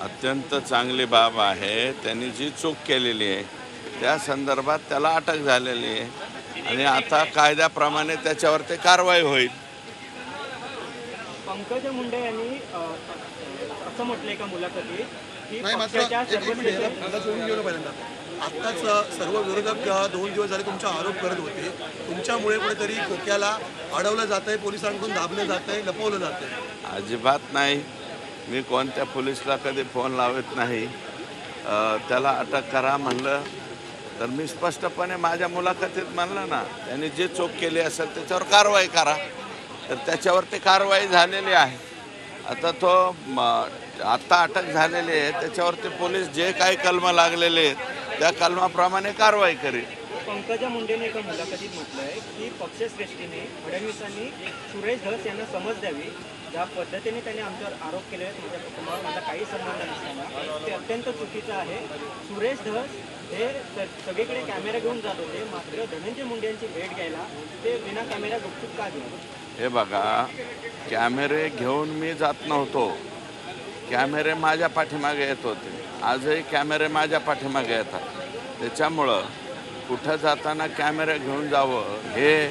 अत्यंत चांगली बाब आहे। त्यांनी जी चूक केलेली आहे त्या संदर्भात त्याला अटक झालेली आहे आणि आता कायद्याप्रमाणे त्याच्यावरती कारवाई होईल। पंकजा मुंडे यांनी असं म्हटलंय का मुलाखतीत की नाही, मात्र पक्षाच्या एक मिनिट मला सोडून गेलो पहिल्यांदा। आत्ताच सर्व विरोधक 2 दिवस झाले तुमचा आरोप करत होते, तुमच्यामुळे कुठेतरी खोक्याला अडवलं जात आहे, पोलिसांकडून दाबलं जात आहे, लपवलं जात आहे। अजिबात नाही। मी कोणत्या पोलिसला कधी फोन लावत नाही। त्याला अटक करा म्हणलं तर मी स्पष्टपणे माझ्या मुलाखतीत म्हणलं ना, त्यांनी जे चूक केली असेल त्याच्यावर कारवाई करा, तर त्याच्यावरती कारवाई झालेली आहे। आता तो आत्ता अटक झालेली आहे, त्याच्यावरती पोलीस जे काही कलम लागलेले आहेत त्या कलमाप्रमाणे कारवाई करेल। पंकजा मुंडेने एका मुलाखतीत म्हटलंय की पक्षश्रेष्ठीने फडणवीसांनी सुरेश धस यांना समज द्यावी। ज्या पद्धतीने त्यांनी आमच्यावर आरोप केले आहेत, माझ्या कुटुंबावर माझा काही संबंध नसताना ते अत्यंत चुकीचं आहे। सुरेश धस हे सगळीकडे कॅमेरा घेऊन जात होते, मात्र धनंजय मुंडे यांची भेट घ्यायला ते विना कॅमेरा गुपचूप का गेले? हे बघा, कॅमेरे घेऊन मी जात नव्हतो, कॅमेरे माझ्या पाठीमागे येत होते। आजही कॅमेरे माझ्या पाठीमागे येतात। त्याच्यामुळं कुठं जाताना कॅमेरा घेऊन जावं हे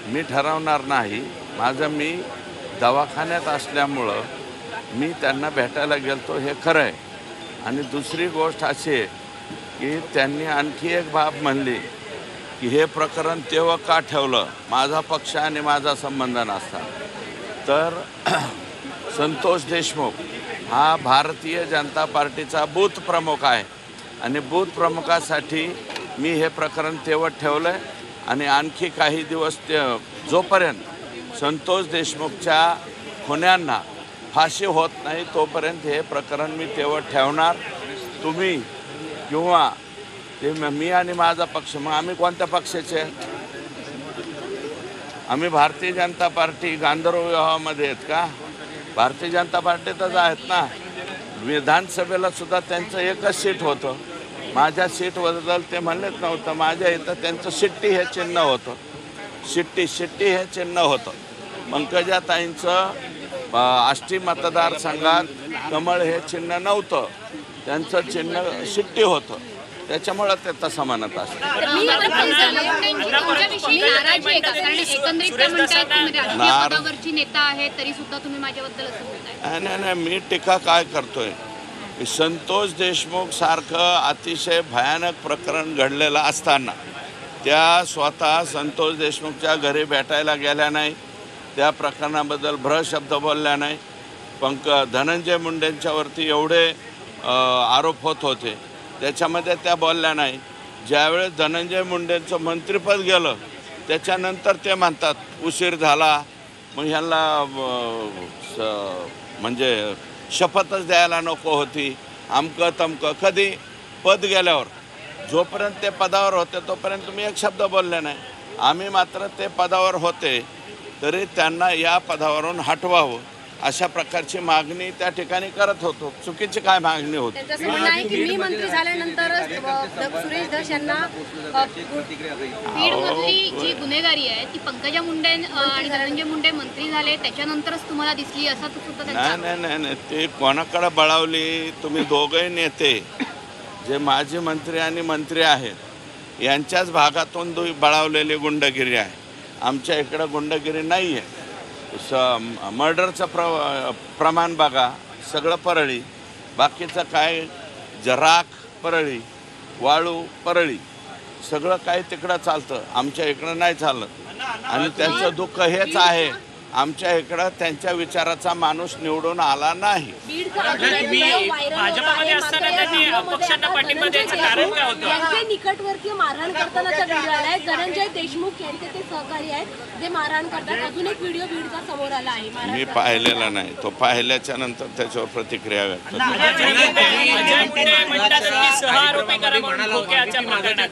मी ठरवणार नाही। मी दवाखान्यात असल्यामुळं मी त्यांना भेटायला गेलतो हे खरं आहे। आणि दुसरी गोष्ट अशी आहे की त्यांनी आणखी एक बाब म्हणली की हे प्रकरण तेव्हा का ठेवलं, माझा पक्ष आणि माझा संबंध नसताना। तर संतोष देशमुख हा भारतीय जनता पार्टीचा बूथ प्रमुख आहे आणि बूथ प्रमुखासाठी मी हे प्रकरण तेवढ ठेवलं आहे आणि आणखी काही दिवस जोपर्यंत संतोष देशमुखच्या खुन्यांना फाशी होत नाही तोपर्यंत हे प्रकरण मी तेवढ ठेवणार। तुम्ही किंवा ते मी आणि माझा पक्ष, मग आम्ही कोणत्या पक्षाचे? आम्ही भारतीय जनता पार्टी गांधर्व विवाहामध्ये आहेत का? भारतीय जनता पार्टीतच आहेत ना। विधानसभेला सुद्धा त्यांचं एकच सीट होतं, माझ्या सीटबद्दल ते म्हणलेच नव्हतं। माझ्या इथं त्यांचं शिट्टी हे चिन्ह होतं, शिट्टी हे चिन्ह होतं। पंकजाताईंचं आष्टी मतदारसंघात कमळ हे चिन्ह नव्हतं, त्यांचं चिन्ह शिट्टी होतं, त्याच्यामुळं ते तसं म्हणत असतं। नाही, मी टीका काय करतोय? संतोष देशमुख सारखं अतिशय भयानक प्रकरण घडलेलं असताना त्या स्वतः संतोष देशमुखच्या घरी भेटायला गेल्या नाही, त्या प्रकरणाबद्दल शब्द बोलल्या नाही। धनंजय मुंडेंच्यावरती एवढे आरोप होत होते त्याच्यामध्ये त्या बोलल्या नाही। ज्यावेळेस धनंजय मुंडेंचं मंत्रिपद गेलं त्याच्यानंतर ते म्हणतात उशीर झाला, मग ह्यांना म्हणजे शपथच द्यायला नको होती, अमकं तमकं। कधी पद गेल्यावर, जोपर्यंत ते पदावर होते तोपर्यंत तुम्ही एक शब्द बोलले नाही। आम्ही मात्र ते पदावर होते तरी त्यांना या पदावरून हटवावं अशा प्रकारची मागणी त्या ठिकाणी करत होतो। चुकीची काय मागणी होती? मी मंत्री झाल्यानंतर सुरेश धस यांना बीडमधली जी गुन्हेगारी आहे ती पंकजा मुंडे आणि धनंजय मुंडे मंत्री झाले त्याच्यानंतरच तुम्हाला दिसली असं सुद्धा नाही, ते कोणाकडे बळावली? तुम्ही दोघंही नेते जे माजी मंत्री आणि मंत्री आहेत यांच्याच भागातून बळावलेली गुंडगिरी आहे। आमच्या इकडं गुंडगिरी नाही आहे। मर्डरचं प्रमाण बघा, सगळं परळी, बाकीचं काय जराख परळी, वाळू परळी, सगळं काय तिकडं चालतं, आमच्या इकडं नाही चालत। आणि त्यांचं दुःख हेच आहे, आमच्या इकडं त्यांच्या विचाराचा माणूस निवडून आला नाही। निकटवर्तीय मारहाण करतानाचा व्हिडिओ आलाय, धनंजय देशमुख यांचे ते सहकारी आहेत जे मारहाण करतात। अजून एक व्हिडिओ बीडचा समोर आला आहे, मी पाहिलेला नाही, तो पाहिल्याच्या नंतर त्याच्यावर प्रतिक्रिया व्यक्त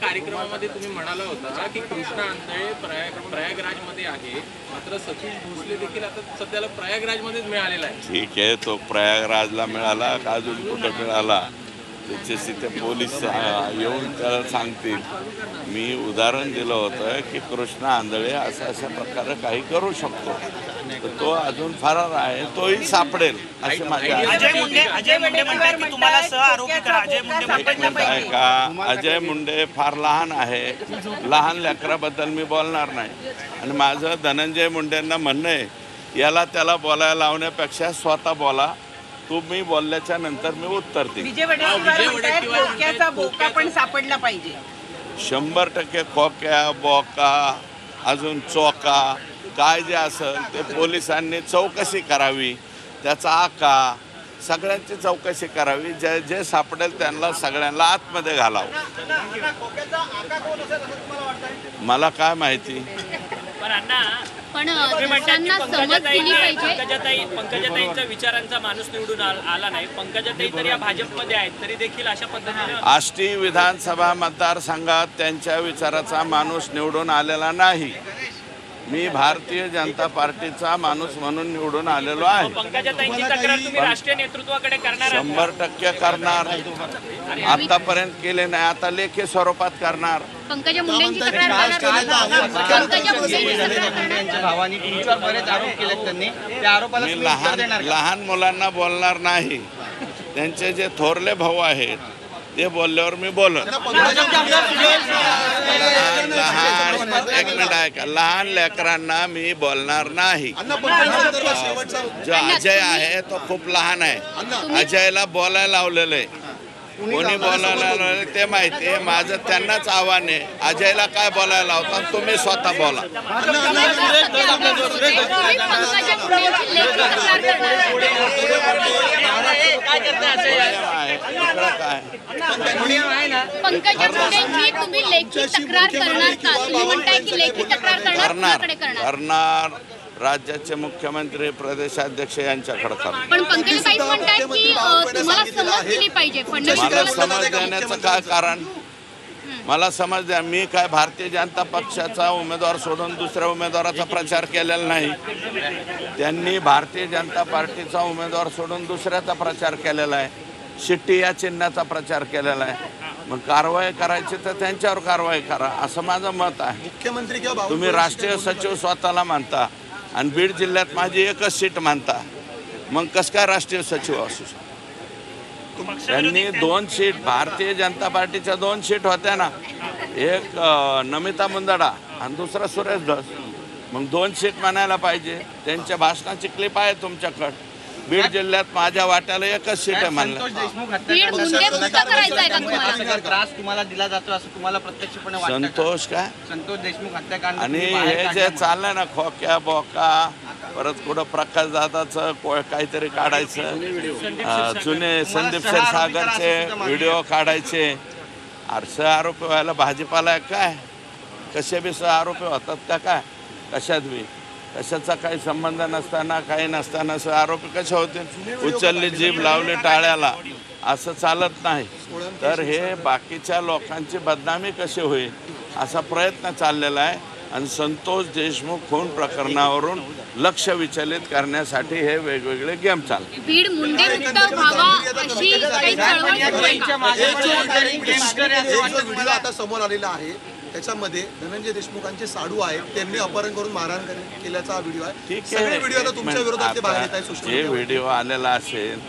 कार्यक्रमामध्ये तुम्ही म्हणाला होता की कृष्णा आंधळे प्रयागराजमध्ये आहे, मात्र सतीश भोसले देखील आता सध्याला प्रयागराजमध्येच मिळालेला आहे। ठीक आहे, तो प्रयागराजला मिळाला का अजून कुठं मिळाला त्याच्याशी ते पोलीस येऊन त्याला सांगतील. मी उदाहरण दिलं होतं की कृष्णा आंधळे अशा प्रकारे काही करू शकतो, तर तो अजून फरार आहे, तोही सापडेल असे माझे अजय मुंडे म्हणतात की तुम्हाला सह आरोपी करा. अजय मुंडे आहे का? अजय मुंडे फार लहान आहे, लहान लेकराबद्दल मी बोलणार नाही. आणि माझं धनंजय मुंडेंना म्हणणं आहे, याला त्याला बोलायला लावण्यापेक्षा स्वतः बोला. तुम्ही बोलल्याच्या नंतर मी उत्तर देईन. विजय वडेट्टीवार खोक्याचा बोका पण सापडला पाहिजे. 100% खोक्या, बोका, अजून चोका काय जे असेल ते पोलिसांनी चौकशी करावी. त्याचा आका सगळ्यांची चौकशी करावी. जे जे सापडेल त्यांना सगळ्यांना आतमध्ये घालावं. मला काय माहिती. पण त्यांना समज दिली पाहिजे. पंकजाताईंचा विचारांचा माणूस निवडून आला नाही. पंकजाताई तर या भाजपमध्ये आहेत, तरी देखील अशा पद्धतीने आष्टी विधानसभा मतदारसंघात त्यांच्या विचाराचा माणूस निवडून आलेला नाही. मी भारतीय जनता पार्टीचा माणूस म्हणून निवडून आलेलो आहे. पंकजाताईंची तक्रार तुम्ही राष्ट्रीय नेतृत्वाकडे करणार आहात? 100% करणार. आतापर्यंत केले नाही, आता लेखी स्वरूपात करणार. पंकजा मुंडेंची तक्रार करणार. पंकजा मुंडेंची तक्रार करणार. भावानी तुमच्यावर बरेच आरोप केलेत त्यांनी. त्या आरोपाला मी लहान मुलांना बोलणार नाही. त्यांचे जे थोरले भाऊ आहेत ते बोलल्यावर मी बोलत. एक मिनिट ऐका, लहान लेकरांना मी बोलणार नाही. जो अजय आहे तो खूप लहान आहे. अजयला बोलायला लावलेलं आहे. कोणी बोलायला लावलेलं ते माहिती आहे. माझं त्यांनाच आव्हान आहे, अजयला काय बोलायला लावता तुम्ही स्वतः बोला. पंकजा मुंडेंची लेखी तक्रार पंकजा मुंडेंची तुम्ही लेखी तक्रार करणार का? तुम्ही म्हणताय की लेखी तक्रार करणार. राज्याचे मुख्यमंत्री प्रदेशाध्यक्ष यांच्याकडे करणार. पण पंकजाताई म्हणताय की तुम्हाला समज दिली पाहिजे. मला समज देण्याचं काय कारण? मला समज द्या. मी काय भारतीय जनता पक्षाचा उमेदवार सोडून दुसऱ्या उमेदवाराचा प्रचार केलेला नाही. त्यांनी भारतीय जनता पार्टीचा उमेदवार सोडून दुसऱ्याचा प्रचार केलेला आहे. शिट्टी या चिन्हाचा प्रचार केलेला आहे. मग कारवाई करायची तर त्यांच्यावर कारवाई करा असं माझं मत आहे. मुख्यमंत्री किंवा तुम्ही राष्ट्रीय सचिव स्वतःला मानता आणि बीड जिल्ह्यात माझी एकच सीट मानता, मग कसं काय राष्ट्रीय सचिव असू शकतो? त्यांनी 2 सीट, भारतीय जनता पार्टीच्या 2 सीट होत्या ना, एक नमिता मुंदडा आणि दुसरा सुरेश धस. मग 2 सीट म्हणायला पाहिजे. त्यांच्या भाषणाची क्लिप आहे तुमच्याकडे. बीड जिल्ह्यात माझ्या वाट्याला एकच सीट आहे म्हणलं. त्रास तुम्हाला दिला जातो असं तुम्हाला प्रत्यक्षपणे वाटतं? संतोष काय? संतोष देशमुख हत्याकांड आणि हे जे चाललंय ना खोक्या बोका, परत कुठं प्रकाश दादाचं काहीतरी काढायचं, जुने संदीप क्षीरसागरचे व्हिडिओ काढायचे. अरे आरोपी व्हायला भाजीपाला काय? कसे बी आरोपी होतात का काय? कशात बी कशाचा काही संबंध नसताना, काही नसताना आरोपी कसे होते? उचलली जीभ लावली टाळ्याला, असं चालत नाही. तर हे बाकीच्या लोकांची बदनामी कशी होईल असा प्रयत्न चाललेला आहे. आणि संतोष देशमुख खून प्रकरणावरून लक्ष विचलित करण्यासाठी हे वेगवेगळे गेम चालतात. बीड मुंडे मुक्त व्हावा अशी काही व्हिडिओ आता समोर आलेला आहे. त्याच्यामध्ये धनंजय देशमुखांचे साडू आहेत, त्यांनी अपहरण करून मारहाण केल्याचा व्हिडिओ आहे. ठीक सगळे आहे. व्हिडिओ आता तुमच्या विरोधात बाहेर येत आहे सोशल जे व्हिडिओ आलेला असेल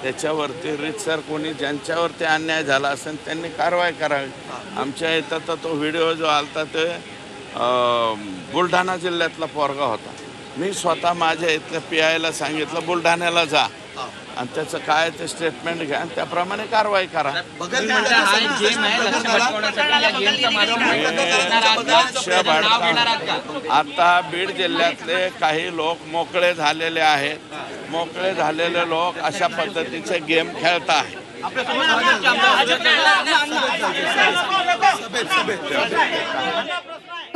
त्याच्यावरती रीतसर कोणी ज्यांच्यावरती अन्याय झाला असेल त्यांनी कारवाई करावी. आमच्या इथं तर तो व्हिडिओ जो आलता ते बुलढाणा जिल्ह्यातला पोरगा होता. मी स्वतः माझ्या इथल्या PIला सांगितलं बुलढाण्याला जा आणि त्याचं काय ते स्टेटमेंट घ्या आणि त्याप्रमाणे कारवाई करा. आता बीड जिल्ह्यातले काही लोक मोकळे झालेले आहेत. मोकळे झालेले लोक अशा पद्धतीचे गेम खेळत आहेत.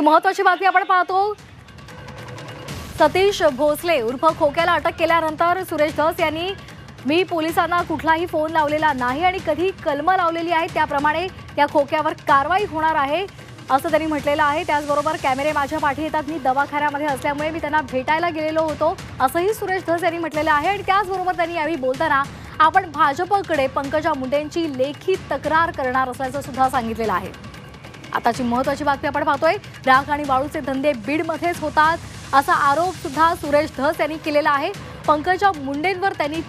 महत्वाची बातमी आपण पाहतो. सतीश भोसले उर्फ खोक्याला अटक केल्यानंतर सुरेश धस यांनी मी पोलिसांना कुठलाही फोन लावलेला नाही आणि कधी कलम लावलेली आहे त्याप्रमाणे त्या खोक्यावर कारवाई होणार आहे असं त्यांनी म्हटलेलं आहे. त्याचबरोबर कॅमेरे माझ्या पाठी येतात, मी दवाखान्यामध्ये असल्यामुळे मी त्यांना भेटायला गेलेलो होतो असंही सुरेश धस यांनी म्हटलेलं आहे. आणि त्याचबरोबर त्यांनी यावेळी बोलताना आपण भाजपकडे पंकजा मुंडेंची लेखी तक्रार करणार असल्याचं सुद्धा सांगितलेलं आहे. आताची महत्त्वाची बातमी आपण पाहतोय. राख आणि वाळूचे धंदे बीडमध्येच होतात असा आरोप सुद्धा सुरेश धस यांनी केलेला आहे. पंकजा मुंडेंवर त्यांनी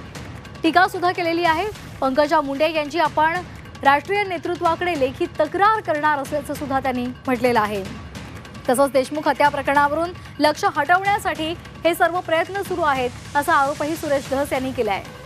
टीका सुद्धा केलेली आहे. पंकजा मुंडे यांची आपण राष्ट्रीय नेतृत्वाकडे लेखी तक्रार करणार असल्याचं सुद्धा त्यांनी म्हटलेलं आहे. तसंच देशमुख हत्या प्रकरणावरून लक्ष हटवण्यासाठी हे सर्व प्रयत्न सुरू आहेत असा आरोपही सुरेश धस यांनी केला आहे.